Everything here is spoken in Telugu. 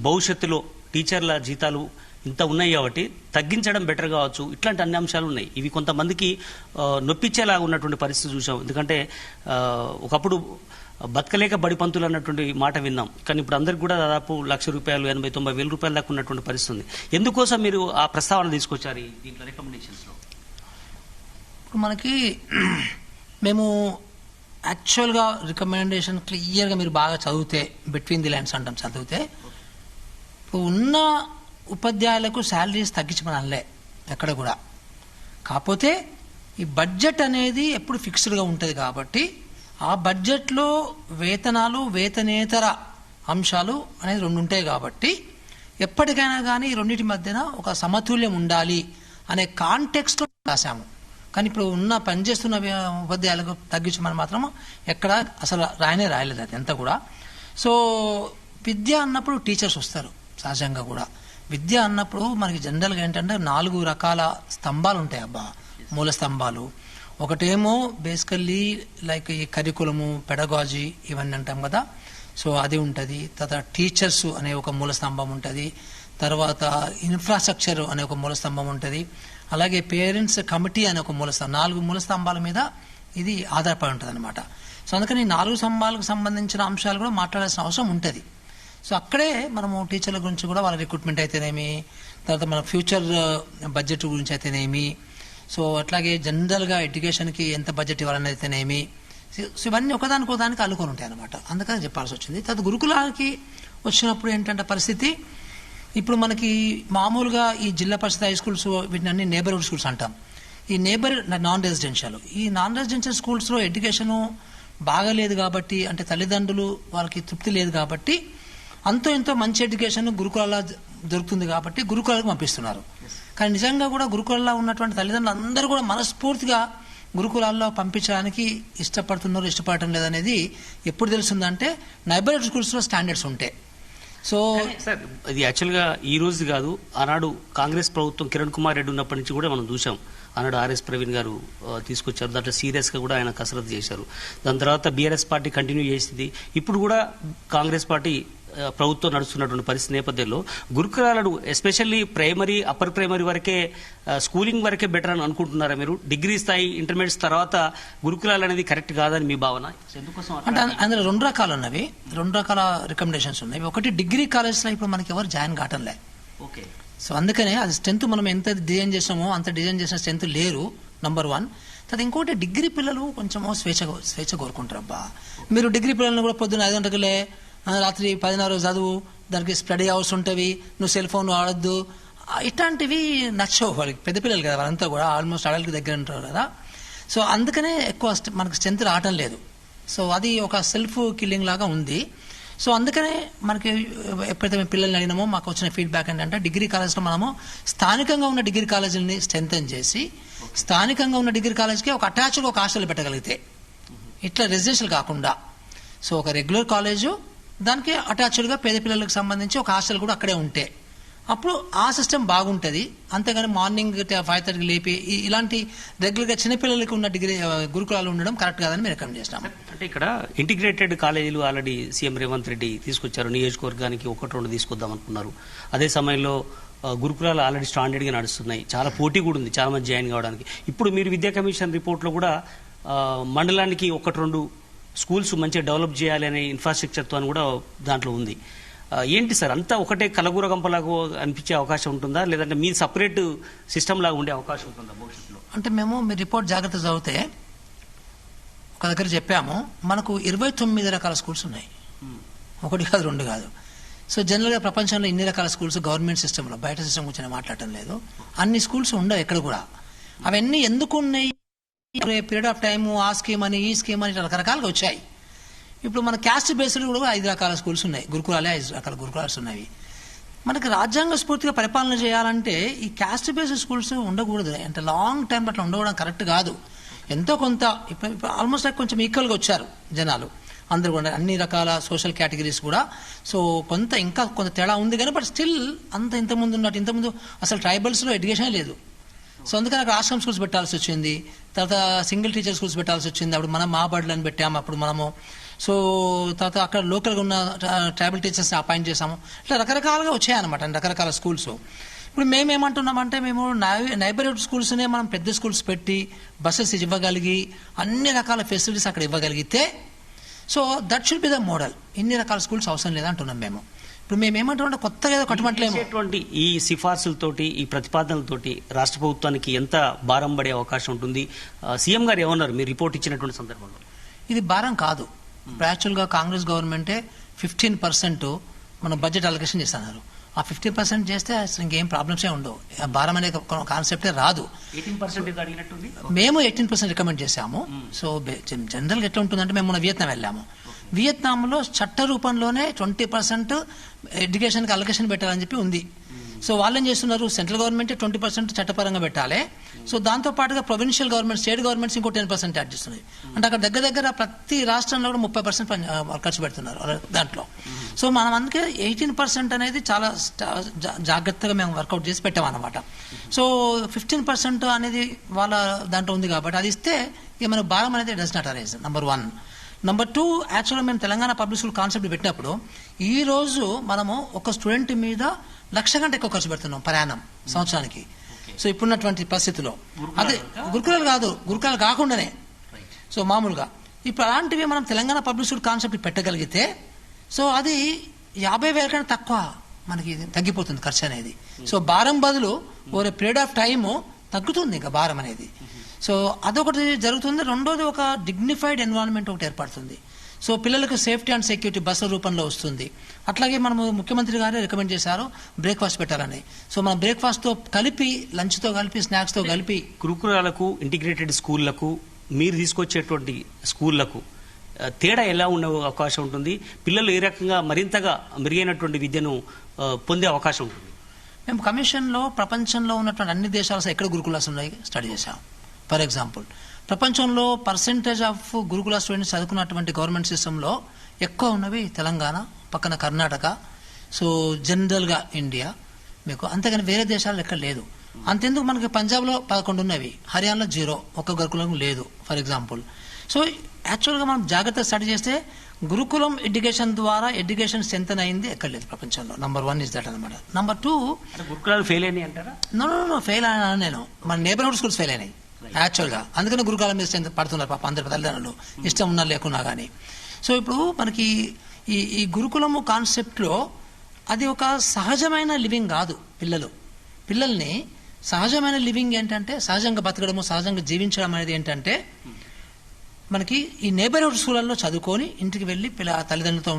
భవిష్యత్తులో టీచర్ల జీతాలు ఇంత ఉన్నాయి కాబట్టి తగ్గించడం బెటర్ కావచ్చు. ఇట్లాంటి అన్ని అంశాలు ఉన్నాయి. ఇవి కొంతమందికి నొప్పించేలాగా ఉన్నటువంటి పరిస్థితి చూసాం. ఎందుకంటే ఒకప్పుడు బతకలేక బడిపంతులు అన్నటువంటి మాట విన్నాం. కానీ ఇప్పుడు అందరికి కూడా దాదాపు ₹1,00,000 80,000-90,000 దాకా ఉన్నటువంటి పరిస్థితి ఉంది. ఎందుకోసం మీరు ఆ ప్రస్తావన తీసుకొచ్చారు దీంట్లో రికమెండేషన్స్లో? ఇప్పుడు మనకి మేము యాక్చువల్గా రికమెండేషన్ క్లియర్గా మీరు బాగా చదివితే, బిట్వీన్ ది లైన్స్ అంటాం, చదివితే ఇప్పుడు ఉన్న ఉపాధ్యాయులకు శాలరీస్ తగ్గించమనలే ఎక్కడ కూడా. కాకపోతే ఈ బడ్జెట్ అనేది ఎప్పుడు ఫిక్స్డ్గా ఉంటుంది కాబట్టి ఆ బడ్జెట్లో వేతనాలు, వేతనేతర అంశాలు అనేది రెండు ఉంటాయి కాబట్టి ఎప్పటికైనా కానీ ఈ రెండింటి మధ్యన ఒక సమతుల్యం ఉండాలి అనే కాంటెక్స్ట్లో రాశాము. కానీ ఇప్పుడు ఉన్న పనిచేస్తున్న ఉపాధ్యాయులకు తగ్గించమని మాత్రం ఎక్కడ అసలు రాయలేదు అది ఎంత కూడా. సో విద్య అన్నప్పుడు టీచర్స్ వస్తారు సహజంగా కూడా. విద్య అన్నప్పుడు మనకి జనరల్గా ఏంటంటే 4 రకాల స్తంభాలు ఉంటాయి అబ్బా, మూల స్తంభాలు. ఒకటేమో బేసికల్లీ లైక్ ఈ కరికులము, పెడగాజీ ఇవన్నీ అంటాం కదా. సో అది ఉంటుంది. తర్వాత టీచర్స్ అనే ఒక మూల స్తంభం ఉంటుంది. తర్వాత ఇన్ఫ్రాస్ట్రక్చర్ అనే ఒక మూల స్తంభం ఉంటుంది. అలాగే పేరెంట్స్ కమిటీ అనే ఒక మూల స్తంభం. 4 మూల స్తంభాల మీద ఇది ఆధారపడి ఉంటుంది అనమాట. సో అందుకని 4 స్తంభాలకు సంబంధించిన అంశాలు కూడా మాట్లాడాల్సిన అవసరం ఉంటుంది. సో అక్కడే మనము టీచర్ల గురించి కూడా వాళ్ళ రిక్రూట్మెంట్ అయితేనేమి, తర్వాత మన ఫ్యూచర్ బడ్జెట్ గురించి అయితేనేమి, సో అట్లాగే జనరల్గా ఎడ్యుకేషన్కి ఎంత బడ్జెట్ ఇవ్వాలని అయితేనేమి, సో ఇవన్నీ ఒకదానికి అల్లుకొని ఉంటాయి అనమాట. అందుకని చెప్పాల్సి వచ్చింది. తర్వాత గురుకులానికి వచ్చినప్పుడు ఏంటంటే పరిస్థితి, ఇప్పుడు మనకి మామూలుగా ఈ జిల్లా పరిషత్ హై స్కూల్స్ వీటిని అన్ని నేబర్హుడ్ స్కూల్స్ అంటాం. ఈ నాన్ రెసిడెన్షియల్, ఈ నాన్ రెసిడెన్షియల్ స్కూల్స్లో ఎడ్యుకేషను బాగలేదు కాబట్టి, అంటే తల్లిదండ్రులు వాళ్ళకి తృప్తి లేదు కాబట్టి అంతో ఎంతో మంచి ఎడ్యుకేషన్ గురుకులాల్లో దొరుకుతుంది కాబట్టి గురుకులాలకు పంపిస్తున్నారు. కానీ నిజంగా కూడా గురుకులాల్లో ఉన్నటువంటి తల్లిదండ్రులు అందరూ కూడా మనస్ఫూర్తిగా గురుకులాల్లో పంపించడానికి ఇష్టపడటం లేదనేది ఎప్పుడు తెలుస్తుందంటే నైబర్హుడ్ స్కూల్స్లో స్టాండర్డ్స్ ఉంటాయి. సో సార్ ఇది యాక్చువల్గా ఈ రోజు కాదు, ఆనాడు కాంగ్రెస్ ప్రభుత్వం కిరణ్ కుమార్ రెడ్డి ఉన్నప్పటి నుంచి కూడా మనం చూసాం. ఆనాడు ఆర్ఎస్ ప్రవీణ్ గారు తీసుకొచ్చారు. దాంట్లో సీరియస్గా కూడా ఆయన కసరత్తు చేశారు. దాని తర్వాత బీఆర్ఎస్ పార్టీ కంటిన్యూ చేసింది. ఇప్పుడు కూడా కాంగ్రెస్ పార్టీ ప్రభుత్వం నడుస్తున్నటువంటి పరిస్థితి నేపథ్యంలో గురుకులాలను ఎస్పెషల్లీ ప్రైమరీ, అప్పర్ ప్రైమరీ వరకే, స్కూలింగ్ వరకే బెటర్ అని అనుకుంటున్నారా మీరు? డిగ్రీ స్థాయి, ఇంటర్మీడియట్ తర్వాత గురుకులాలు అనేది కరెక్ట్ కాదని మీ భావన? ఎందుకోసం అంటే అందులో 2 రకాలు ఉన్నవి, 2 రకాల రికమెండేషన్స్ ఉన్నాయి. ఒకటి డిగ్రీ కాలేజ్లో ఇప్పుడు మనకి ఎవరు జాయిన్ కావటంలే. ఓకే. సో అందుకనే అది స్ట్రెంత్ మనం ఎంత డిజైన్ చేసామో అంత డిజైన్ చేసిన స్ట్రెంత్ లేరు, నంబర్ 1. తర్వాత ఇంకోటి డిగ్రీ పిల్లలు కొంచెం స్వేచ్ఛ కోరుకుంటారు. అబ్బా మీరు డిగ్రీ పిల్లలను కూడా పొద్దున్న 5 గంటలకులే, రాత్రి 10:30 చదువు, దానికి స్టడీ అవర్స్ ఉంటవి, నువ్వు సెల్ ఫోన్ వాడద్దు, ఇట్లాంటివి నచ్చవు వాళ్ళకి. పెద్ద పిల్లలు కదా వాళ్ళంతా కూడా, ఆల్మోస్ట్ అడల్ట్కి దగ్గర ఉంటారు కదా. సో అందుకనే ఎక్కువ మనకు స్ట్రెంత్ రావటం లేదు. సో అది ఒక సెల్ఫ్ కిల్లింగ్ లాగా ఉంది. సో అందుకనే మనకి ఎప్పుడైతే మేము పిల్లల్ని అడిగినామో మాకు వచ్చిన ఫీడ్బ్యాక్ ఏంటంటే డిగ్రీ కాలేజ్లో మనము స్థానికంగా ఉన్న డిగ్రీ కాలేజీని స్ట్రెంథెన్ చేసి స్థానికంగా ఉన్న డిగ్రీ కాలేజ్కి ఒక అటాచ్డ్ ఒక హాస్టల్ పెట్టగలిగితే, ఇట్లా రెసిడెన్షియల్ కాకుండా, సో ఒక రెగ్యులర్ కాలేజు దానికి అటాచ్డ్గా పేద పిల్లలకు సంబంధించి ఒక హాస్టల్ కూడా అక్కడే ఉంటే అప్పుడు ఆ సిస్టమ్ బాగుంటుంది. అంతేగాని మార్నింగ్ 5:30 లేపి ఇలాంటి రెగ్యులర్గా చిన్నపిల్లలకి ఉన్న డిగ్రీ గురుకులాలు ఉండడం కరెక్ట్ కాదని మేము రికమెండ్ చేస్తాం. అంటే ఇక్కడ ఇంటిగ్రేటెడ్ కాలేజీలు ఆల్రెడీ సీఎం రేవంత్ రెడ్డి తీసుకొచ్చారు. నియోజకవర్గానికి 1-2 తీసుకొద్దాం అనుకున్నారు. అదే సమయంలో గురుకులాలు ఆల్రెడీ స్టాండర్డ్గా నడుస్తున్నాయి. చాలా పోటీ కూడా ఉంది చాలా మంది జాయిన్ కావడానికి. ఇప్పుడు మీరు విద్యా కమిషన్ రిపోర్ట్లో కూడా మండలానికి 1-2 స్కూల్స్ మంచిగా డెవలప్ చేయాలి అనే ఇన్ఫ్రాస్ట్రక్చర్తో అని కూడా దాంట్లో ఉంది. ఏంటి సార్ అంతా ఒకటే కలగూర గంపలాగా అనిపించే అవకాశం ఉంటుందా, లేదంటే మీ సపరేట్ సిస్టమ్ లాగా ఉండే అవకాశం ఉంటుందా భవిష్యత్తులో? అంటే మేము మీ రిపోర్ట్ జాగ్రత్త చదివితే ఒక దగ్గర చెప్పాము, మనకు 29 రకాల స్కూల్స్ ఉన్నాయి. 1 కాదు 2 కాదు. సో జనరల్గా ప్రపంచంలో ఇన్ని రకాల స్కూల్స్ గవర్నమెంట్ సిస్టంలో, బయట సిస్టమ్ గురించి మాట్లాడటం లేదు. అన్ని స్కూల్స్ ఉండవు ఎక్కడ కూడా. అవన్నీ ఎందుకు ఉన్నాయి? పీరియడ్ ఆఫ్ టైము, ఆ స్కీమ్ అని ఈ స్కీమ్ అని రకరకాలుగా వచ్చాయి. ఇప్పుడు మన క్యాస్ట్ బేస్డ్ కూడా 5 రకాల స్కూల్స్ ఉన్నాయి, గురుకులాలే 5 రకాల గురుకులాలు ఉన్నవి. మనకి రాజ్యాంగ స్ఫూర్తిగా పరిపాలన చేయాలంటే ఈ క్యాస్ట్ బేస్డ్ స్కూల్స్ ఉండకూడదు. అంటే లాంగ్ టైం అట్లా ఉండడం కరెక్ట్ కాదు. ఎంతో కొంత ఇప్పుడు ఆల్మోస్ట్ కొంచెం ఈక్వల్గా వచ్చారు జనాలు అందరూ కూడా, అన్ని రకాల సోషల్ కేటగిరీస్ కూడా. సో ఇంకా కొంత తేడా ఉంది కానీ బట్ స్టిల్ అంత ఇంతకుముందు ఉన్నట్టు, ఇంతకుముందు అసలు ట్రైబల్స్లో ఎడ్యుకేషన్ లేదు. సో అందుకని అక్కడ ఆశ్రమ్ స్కూల్స్ పెట్టాల్సి వచ్చింది. తర్వాత సింగిల్ టీచర్ స్కూల్స్ పెట్టాల్సి వచ్చింది. అప్పుడు మనం మా బడులను పెట్టాము అప్పుడు మనము. సో తర్వాత అక్కడ లోకల్గా ఉన్న ట్రైబల్ టీచర్స్ని అపాయింట్ చేసాము. ఇట్లా రకరకాలుగా వచ్చాయన్నమాట రకరకాల స్కూల్స్. ఇప్పుడు మేమేమంటున్నామంటే మేము నైబర్హుడ్ స్కూల్స్నే మనం పెద్ద స్కూల్స్ పెట్టి బస్సెస్ ఇవ్వగలిగి అన్ని రకాల ఫెసిలిటీస్ అక్కడ ఇవ్వగలిగితే so that should be the model. ఇన్ని రకాల స్కూల్స్ అవసరం లేదంటున్నాం మేము. ఇప్పుడు మేము ఏమంటున్నాం కొత్తగా ఏదో కట్టమంటలేము. ఈ సిఫార్సులతోటి ఈ ప్రతిపాదనలతోటి రాష్ట్ర ప్రభుత్వానికి ఎంత భారం పడే అవకాశం ఉంటుంది? సీఎం గారు ఏమన్నారు మీరు రిపోర్ట్ ఇచ్చినటువంటి సందర్భంలో? ఇది భారం కాదు. ఇప్పుడు యాక్చువల్గా కాంగ్రెస్ గవర్నమెంటే 15% మనం బడ్జెట్ అలొకేషన్ చేస్తున్నారు. ఆ 15% చేస్తే అసలు ఇంకేం ప్రాబ్లమ్స్ ఉండవు. భారం అనే కాన్సెప్టే రాదు. 18% అడిగినట్టుంది. మేము 18% రికమెండ్ చేశాము. సో జనరల్గా ఎట్లా ఉంటుందంటే మేము మొన్న వియత్నాం వెళ్ళాము. వియత్నాంలో చట్ట రూపంలోనే 20% ఎడ్యుకేషన్కి అలొకేషన్ పెట్టాలని చెప్పి ఉంది. సో వాళ్ళు ఏం చేస్తున్నారు, సెంట్రల్ గవర్నమెంట్ 20% చట్టపరంగా పెట్టాలి. సో దాంతో పాటుగా ప్రొవిన్షియల్ గవర్నమెంట్, స్టేట్ గవర్నమెంట్స్ ఇంకో 10% యాడ్ చేస్తున్నాయి. అంటే అక్కడ దగ్గర ప్రతి రాష్ట్రంలో కూడా 30% ఖర్చు పెడుతున్నారు దాంట్లో. సో మనం అందుకే 18% అనేది చాలా జాగ్రత్తగా మేము వర్కౌట్ చేసి పెట్టామన్నమాట. సో 15% అనేది వాళ్ళ దాంట్లో ఉంది కాబట్టి అది ఇస్తే ఇక మన భారం అనేది does not arise. Number 1. Number 2, యాక్చువల్గా మేము తెలంగాణ పబ్లిక్ స్కూల్ కాన్సెప్ట్ పెట్టినప్పుడు ఈ రోజు మనము ఒక స్టూడెంట్ మీద 1,00,000 కంటే ఎక్కువ ఖర్చు పెడుతున్నాం ప్రయాణం సంవత్సరానికి. సో ఇప్పుడున్నటువంటి పరిస్థితిలో అదే గురుకులాలు కాదు, గురుకులాలు కాకుండానే సో మామూలుగా ఇప్పుడు అలాంటివి మనం తెలంగాణ పబ్లిక్ స్కూల్ కాన్సెప్ట్ పెట్టగలిగితే సో అది 50,000 కంటే తక్కువ మనకి తగ్గిపోతుంది ఖర్చు అనేది. సో భారం బదులు ఓవర్ పీరియడ్ ఆఫ్ టైము తగ్గుతుంది ఇంకా భారం అనేది. సో అదొకటి జరుగుతుంది. రెండోది ఒక డిగ్నిఫైడ్ ఎన్విరాన్మెంట్ ఒకటి ఏర్పడుతుంది. సో పిల్లలకు సేఫ్టీ అండ్ సెక్యూరిటీ బస్సు రూపంలో వస్తుంది. అట్లాగే మనము ముఖ్యమంత్రి గారే రికమెండ్ చేశారు బ్రేక్ఫాస్ట్ పెట్టాలని. సో మనం బ్రేక్ఫాస్ట్తో కలిపి, లంచ్తో కలిపి, స్నాక్స్తో కలిపి గురుకులాలకు, ఇంటిగ్రేటెడ్ స్కూళ్లకు, మీరు తీసుకొచ్చేటువంటి స్కూళ్లకు తేడా ఎలా ఉండే అవకాశం ఉంటుంది? పిల్లలు ఏ రకంగా మరింతగా మెరుగైనటువంటి విద్యను పొందే అవకాశం ఉంటుంది? మేము కమిషన్లో ప్రపంచంలో ఉన్నటువంటి అన్ని దేశాలు ఎక్కడ గురుకులాస్ ఉన్నాయి స్టడీ చేశాం. ఫర్ ఎగ్జాంపుల్ ప్రపంచంలో పర్సెంటేజ్ ఆఫ్ గురుకుల స్టూడెంట్స్ చదువుకున్నటువంటి గవర్నమెంట్ సిస్టంలో ఎక్కువ ఉన్నవి తెలంగాణ, పక్కన కర్ణాటక, సో జనరల్గా ఇండియా మీకు. అంతేగాని వేరే దేశాల్లో ఎక్కడ లేదు. అంతెందుకు మనకి పంజాబ్లో 11 ఉన్నవి, హర్యానాలో 0, ఒక్క గురుకులం లేదు ఫర్ ఎగ్జాంపుల్. సో యాక్చువల్గా మనం జాగ్రత్తగా స్టడీ చేస్తే గురుకులం ఎడ్యుకేషన్ ద్వారా ఎడ్యుకేషన్ స్ట్రెంథెన్ అయింది ఎక్కడ లేదు ప్రపంచంలో. నెంబర్ 1 ఇస్ దట్ అనమాట. నెంబర్ 2, గురుకులాలు ఫెయిల్ అయినాయి అంటారా? నో ఫెయిల్ అయినా నేను మన నేబర్హుడ్ స్కూల్స్ ఫెయిల్ అయినాయి యాక్చువల్గా. అందుకని గురుకులాల మీద పడుతున్నారు పాప అందరి తల్లిదండ్రులు, ఇష్టం ఉన్నా లేకున్నా కానీ. సో ఇప్పుడు మనకి ఈ గురుకులము కాన్సెప్ట్లో అది ఒక సహజమైన లివింగ్ కాదు. పిల్లల్ని సహజమైన లివింగ్ ఏంటంటే సహజంగా బతకడము, సహజంగా జీవించడం అనేది ఏంటంటే మనకి ఈ నేబర్హుడ్ స్కూళ్ళల్లో చదువుకొని ఇంటికి వెళ్ళి తల్లిదండ్రులతో ఉండడం.